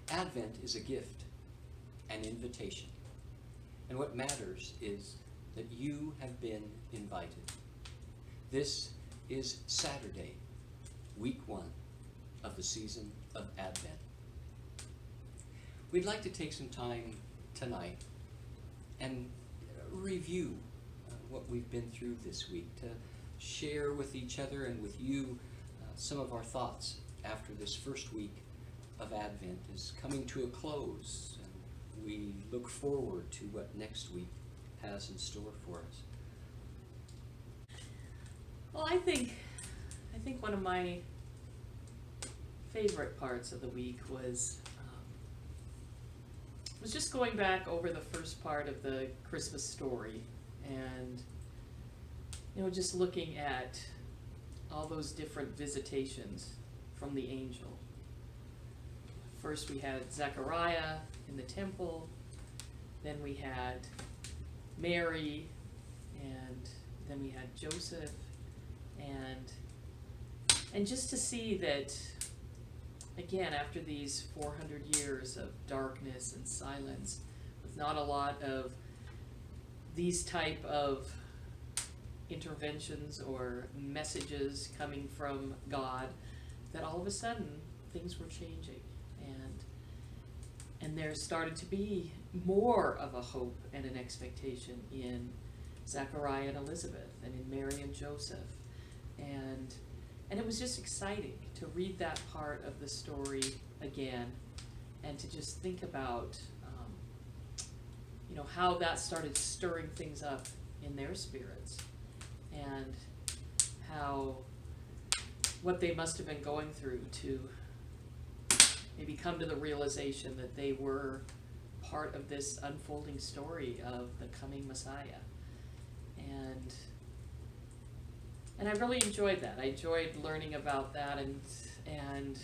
Advent is a gift, an invitation. And what matters is that you have been invited. This is Saturday, week 1 of the season of Advent. We'd like to take some time tonight and review what we've been through this week, to share with each other and with you some of our thoughts after this first week of Advent is coming to a close, and we look forward to what next week has in store for us. Well, I think one of my favorite parts of the week was just going back over the first part of the Christmas story, and just looking at all those different visitations from the angel. First we had Zechariah in the temple, then we had Mary, and then we had Joseph, and just to see that, again, after these 400 years of darkness and silence, with not a lot of these type of interventions or messages coming from God, that all of a sudden things were changing, and there started to be more of a hope and an expectation in Zechariah and Elizabeth, and in Mary and Joseph, and it was just exciting to read that part of the story again, and to just think about how that started stirring things up in their spirits, and how what they must have been going through to maybe come to the realization that they were part of this unfolding story of the coming Messiah. And I really enjoyed that. I enjoyed learning about that and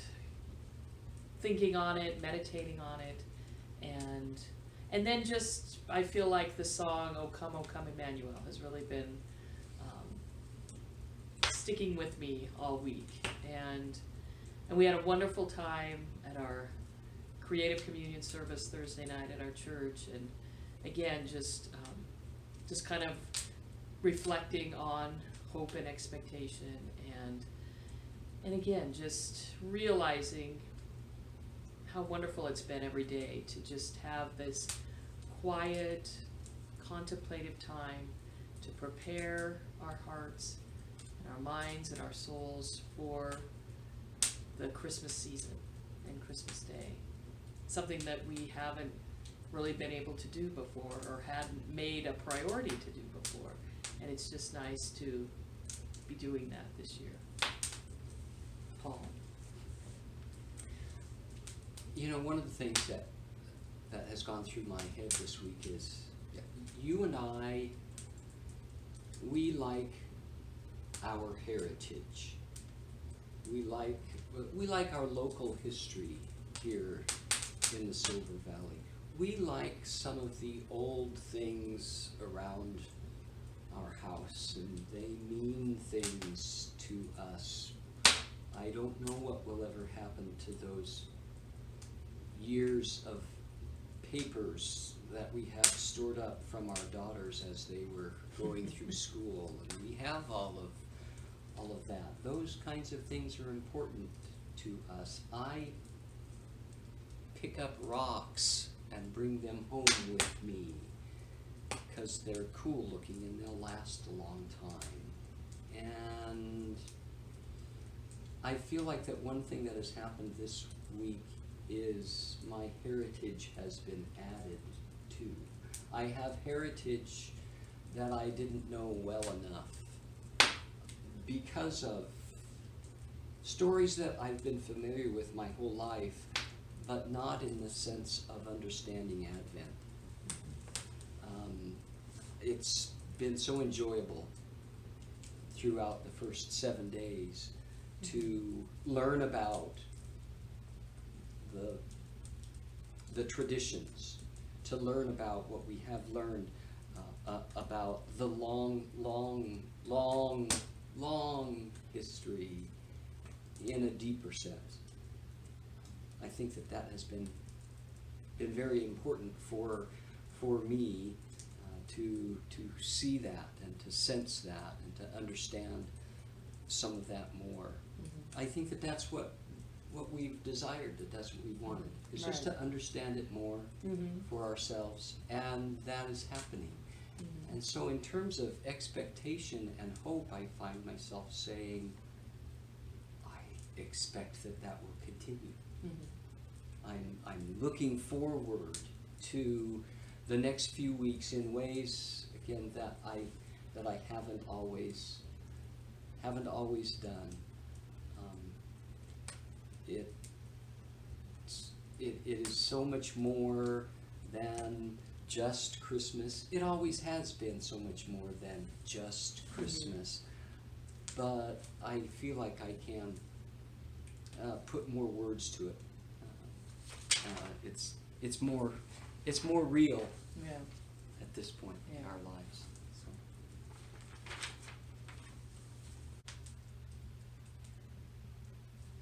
thinking on it, meditating on it, and then just, I feel like the song O Come, Emmanuel has really been sticking with me all week. And we had a wonderful time at our Creative Communion service Thursday night at our church, and again, just kind of reflecting on hope and expectation, and again, just realizing how wonderful it's been every day to just have this quiet, contemplative time to prepare our hearts and our minds and our souls for the Christmas season and Christmas Day. Something that we haven't really been able to do before, or hadn't made a priority to do before. And it's just nice to be doing that this year. Paul? One of the things that has gone through my head this week is you and I, we like our heritage. We like our local history here in the Silver Valley. We like some of the old things around our house, and they mean things to us. I don't know what will ever happen to those years of papers that we have stored up from our daughters as they were going through school, and we have all of that. Those kinds of things are important to us. I pick up rocks and bring them home with me because they're cool looking and they'll last a long time. And I feel like that one thing that has happened this week is my heritage has been added to. I have heritage that I didn't know well enough because of stories that I've been familiar with my whole life, but not in the sense of understanding Advent. It's been so enjoyable throughout the first 7 days to learn about the traditions, to learn about what we have learned about the long history in a deeper sense. I think that has been been very important for me to see that and to sense that and to understand some of that more. Mhm. I think that that's what we've desired, that's what we wanted, is just Right. to understand it more Mhm. for ourselves, and that is happening. Mhm. And so in terms of expectation and hope, I find myself saying, I expect that will continue. Mhm. I'm looking forward to the next few weeks in ways, again, that I haven't always done. It is so much more than just Christmas. It always has been so much more than just Christmas. But I feel like I can put more words to it. It's more real Yeah. at this point in Yeah. our lives.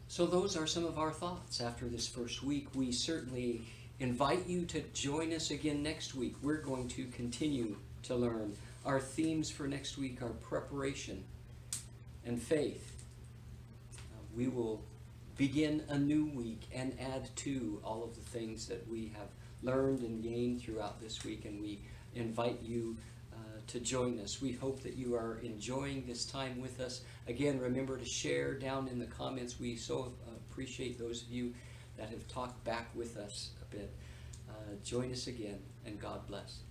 So those are some of our thoughts after this first week. We certainly invite you to join us again next week. We're going to continue to learn. Our themes for next week are preparation and faith. We will begin a new week and add to all of the things that we have learned and gained throughout this week, and we invite you to join us. We hope that you are enjoying this time with us. Again, remember to share down in the comments. We so appreciate those of you that have talked back with us a bit. Join us again, and God bless.